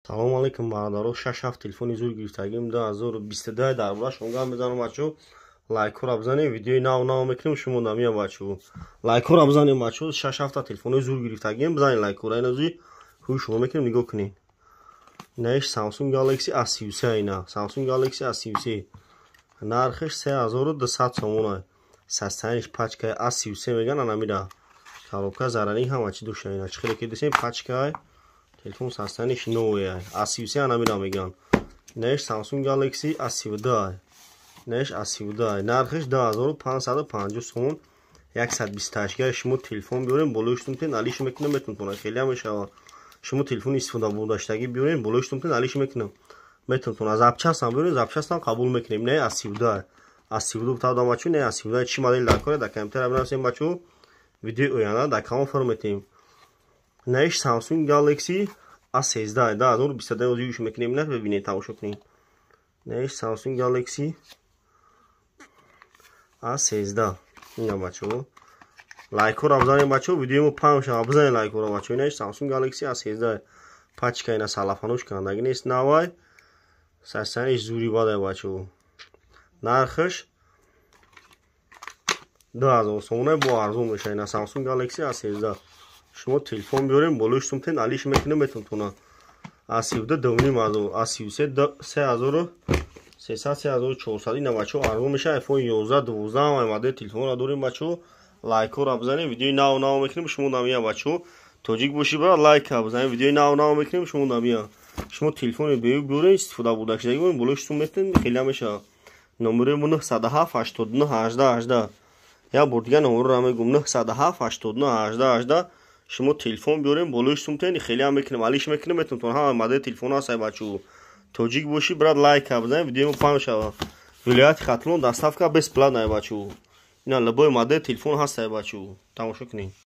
Салом алейкум бародаро. 6 телефони зур гирифтагим 2022 дар бора шумо мезанам бачо. Лайкора бзанем, видеои нав мекунем шумо намия бачо. Лайкора бзанем бачо. 6 телефони зур гирифтагим бзанем лайкора иназуи хуй шумо мекунем нигоҳ кунед. Наиш Samsung Galaxy A33 ина. Samsung Galaxy A33. Нархиш 3200 сомон. Састаниш пачка A33 меган анамида. Коробка зарани ҳама чӣ душа ина. Чӣ хеле ки десем пачка телефон састаниш новое. A33 анамида меган. Наиш Samsung Galaxy A32. Наиш A32. Нархиш 2550 сомон. 128 га шумо телефон биёрем болоиштун алиш мекунем метунтона хеле мешава. Шумо телефон истифода бурдаштаги биёрем болоиштун алиш мекунем метунтона запчастам биёрем запчастам қабул мекунем. Не A32. A32 тавда бачо не A32 чӣ модели дар кора дар компютер бинависем бачо. Видео оянда дар канал форматем. Наиш Samsung Galaxy A13 2022 юш мекунем не бибинед тамошо кунед. Наиш Samsung Galaxy A13 ина бачо. Лайкора бзанем бачо, видеомо пам шава бзанем лайкора бачо. Наиш Samsung Galaxy A13 пачка ина салафануш кандаги нест навай. Састаниш зури бадай бачо. Нархиш 2000 сомон бо арзон меша ина Samsung Galaxy A13. шумо телефон биёрем болоиштун тен алиш мекунем метунтона. A32 давни мазо A33 3300 ина бачо арзон меша. iPhone 11 12 модель телефонро дорем бачо. Лайкора бзанем, видеои нав мекунем шумо намия бачо. Тоҷик боши брат, лайка бзанем, видеои нав мекунем шумо намия. Шумо телефони биёрем истифода бурдаштаги биёрем болоиштун метун хеле меша. Номеремо 907 89 18 18. Я бор дига номерро мегум 907 89 18 18. шумо телефон биёрем болоиштун тен хеле мекунем алиш мекунем метунтон ҳама модель телефон ҳастай бачо. Тоҷик боши брат, лайка бзанем, видеомо пам шава. Вилояти Хатлон доставка бесплатная бачо. ина любой модель телефон ҳастай бачо. Тамошо кунед.